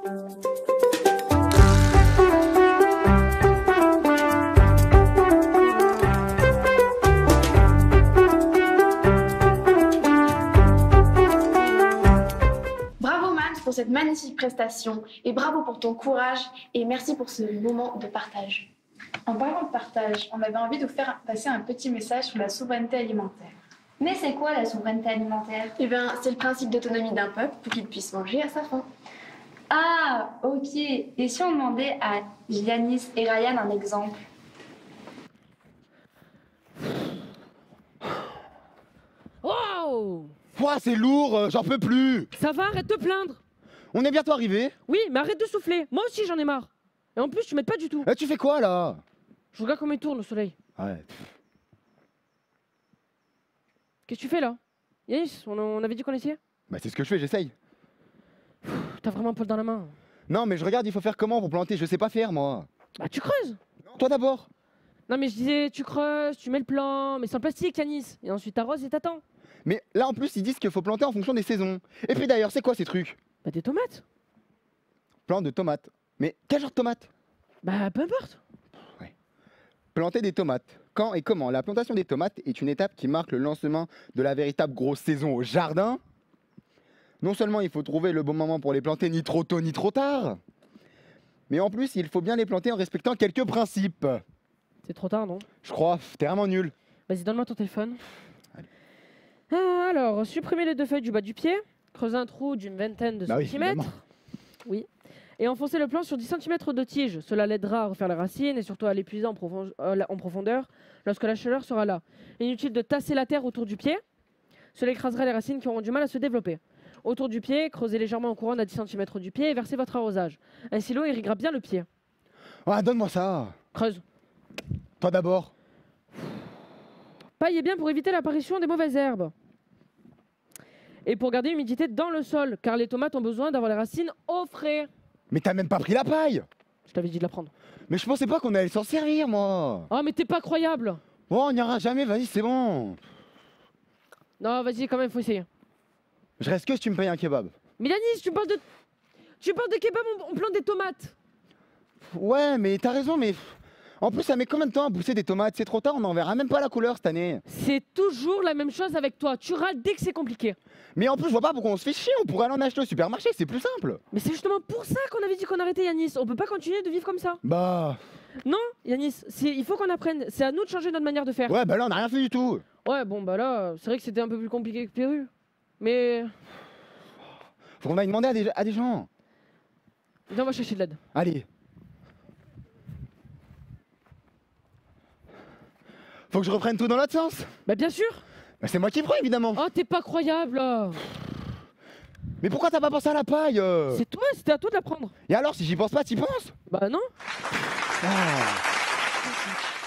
Pour cette magnifique prestation et bravo pour ton courage et merci pour ce moment de partage. En parlant de partage, on avait envie de vous faire passer un petit message sur la souveraineté alimentaire. Mais c'est quoi la souveraineté alimentaire? Eh bien, c'est le principe d'autonomie d'un peuple pour qu'il puisse manger à sa faim. Ah, ok. Et si on demandait à Giannis et Ryan un exemple? Wow! Ouah, c'est lourd, j'en peux plus. Ça va, arrête de te plaindre. On est bientôt arrivé. Oui, mais arrête de souffler. Moi aussi, j'en ai marre. Et en plus, tu m'aides pas du tout. Tu fais quoi, là? Je regarde comment il tourne, le soleil. Ouais. Qu'est-ce que tu fais, là? Yanis, on avait dit qu'on essayait? Bah c'est ce que je fais, j'essaye. T'as vraiment un poil dans la main. Non, mais je regarde, il faut faire comment pour planter? Je sais pas faire, moi. Bah tu creuses. Toi d'abord. Non, mais je disais, tu creuses, tu mets le plan, mais sans plastique, Yanis. Et ensuite, t'arroses et t'attends. Mais là, en plus, ils disent qu'il faut planter en fonction des saisons. Et puis d'ailleurs, c'est quoi ces trucs? Bah des tomates. Plante de tomates. Mais quel genre de tomates? Bah peu importe. Planter des tomates. Quand et comment? La plantation des tomates est une étape qui marque le lancement de la véritable grosse saison au jardin. Non seulement il faut trouver le bon moment pour les planter, ni trop tôt ni trop tard, mais en plus il faut bien les planter en respectant quelques principes. C'est trop tard, non? Je crois, t'es vraiment nul. Vas-y, donne-moi ton téléphone. Alors, supprimer les deux feuilles du bas du pied, creuser un trou d'une vingtaine de centimètres. Oui. Et enfoncer le plan sur 10 cm de tige. Cela l'aidera à refaire les racines et surtout à l'épuiser en profondeur lorsque la chaleur sera là. Inutile de tasser la terre autour du pied. Cela écrasera les racines qui auront du mal à se développer. Autour du pied, creusez légèrement en couronne à 10 cm du pied et versez votre arrosage. Ainsi l'eau irriguera bien le pied. Ah, donne-moi ça. Creuse. Toi d'abord. Paillez bien pour éviter l'apparition des mauvaises herbes. Et pour garder l'humidité dans le sol, car les tomates ont besoin d'avoir les racines au frais. Mais t'as même pas pris la paille. Je t'avais dit de la prendre. Mais je pensais pas qu'on allait s'en servir, moi. Oh, mais t'es pas croyable. Bon, on n'y aura jamais, vas-y, c'est bon. Non, vas-y, quand même, faut essayer. Je reste que si tu me payes un kebab. Mais Yanis, tu parles de kebab, on plante des tomates. Ouais, mais t'as raison, mais... En plus, ça met combien de temps à pousser des tomates? C'est trop tard, on n'en verra même pas la couleur cette année. C'est toujours la même chose avec toi. Tu râles dès que c'est compliqué. Mais en plus, je vois pas pourquoi on se fait chier. On pourrait aller en acheter au supermarché, c'est plus simple. Mais c'est justement pour ça qu'on avait dit qu'on arrêtait, Yanis. On peut pas continuer de vivre comme ça. Bah... Non, Yanis, il faut qu'on apprenne. C'est à nous de changer notre manière de faire. Ouais, bah là, on n'a rien fait du tout. Ouais, bon, bah là, c'est vrai que c'était un peu plus compliqué que prévu. Mais... Faut qu'on aille demander à des gens. Viens, on va chercher de l'aide. Allez. Faut que je reprenne tout dans l'autre sens. Bah bien sûr. Bah c'est moi qui prends, évidemment. Oh, t'es pas croyable. Mais pourquoi t'as pas pensé à la paille? C'est toi, c'était à toi de la prendre. Et alors, si j'y pense pas, t'y penses? Bah non.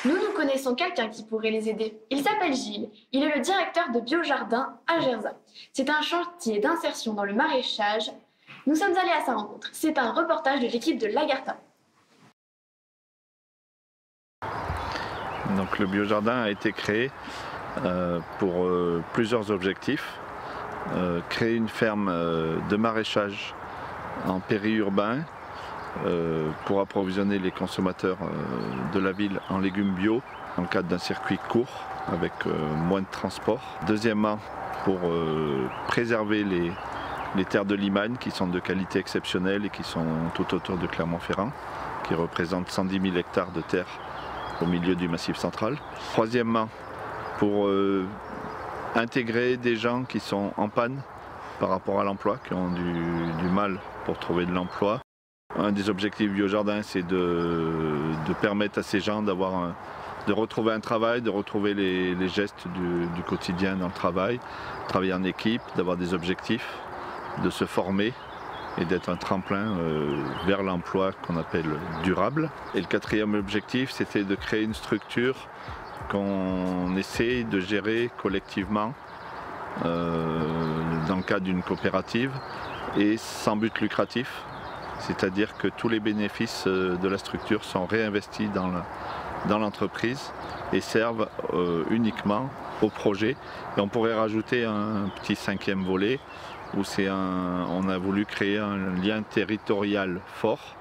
Nous connaissons quelqu'un qui pourrait les aider. Il s'appelle Gilles. Il est le directeur de Biojardin à Gerzat. C'est un chantier d'insertion dans le maraîchage. Nous sommes allés à sa rencontre. C'est un reportage de l'équipe de Lagarta. Donc le biojardin a été créé pour plusieurs objectifs. Créer une ferme de maraîchage en périurbain pour approvisionner les consommateurs de la ville en légumes bio dans le cadre d'un circuit court avec moins de transport. Deuxièmement, pour préserver les terres de Limagne qui sont de qualité exceptionnelle et qui sont tout autour de Clermont-Ferrand, qui représentent 110 000 hectares de terre au milieu du Massif central. Troisièmement, pour intégrer des gens qui sont en panne par rapport à l'emploi, qui ont du mal pour trouver de l'emploi. Un des objectifs Biojardin, c'est de permettre à ces gens de retrouver un travail, de retrouver les gestes du quotidien dans le travail, travailler en équipe, d'avoir des objectifs, de se former et d'être un tremplin vers l'emploi qu'on appelle durable. Et le quatrième objectif, c'était de créer une structure qu'on essaie de gérer collectivement dans le cadre d'une coopérative et sans but lucratif. C'est-à-dire que tous les bénéfices de la structure sont réinvestis dans l'entreprise et servent uniquement au projet. Et on pourrait rajouter un petit cinquième volet où on a voulu créer un lien territorial fort.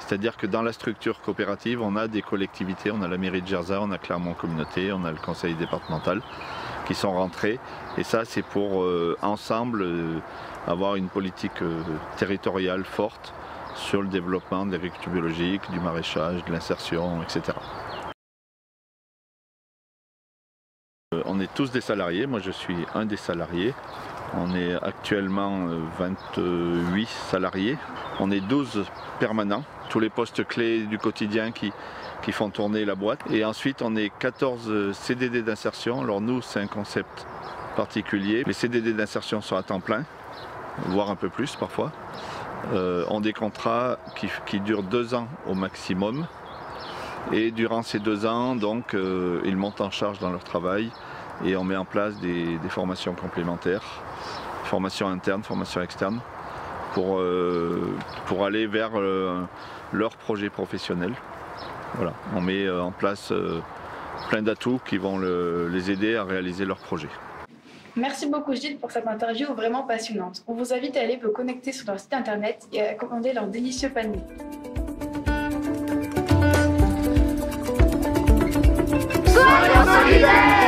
C'est-à-dire que dans la structure coopérative, on a des collectivités, on a la mairie de Gerzat, on a Clermont Communauté, on a le conseil départemental qui sont rentrés. Et ça, c'est pour ensemble avoir une politique territoriale forte sur le développement de l'agriculture biologique, du maraîchage, de l'insertion, etc. On est tous des salariés, moi je suis un des salariés. On est actuellement 28 salariés. On est 12 permanents, tous les postes clés du quotidien qui font tourner la boîte. Et ensuite on est 14 CDD d'insertion. Alors nous, c'est un concept particulier. Les CDD d'insertion sont à temps plein, voire un peu plus parfois. Ont des contrats qui durent 2 ans au maximum. Et durant ces 2 ans, donc, ils montent en charge dans leur travail et on met en place des formations complémentaires, formations internes, formations externes, pour aller vers leur projet professionnel. Voilà. On met en place plein d'atouts qui vont les aider à réaliser leur projet. Merci beaucoup Gilles pour cette interview vraiment passionnante. On vous invite à aller vous connecter sur leur site internet et à commander leur délicieux panier. Soyons solidaires!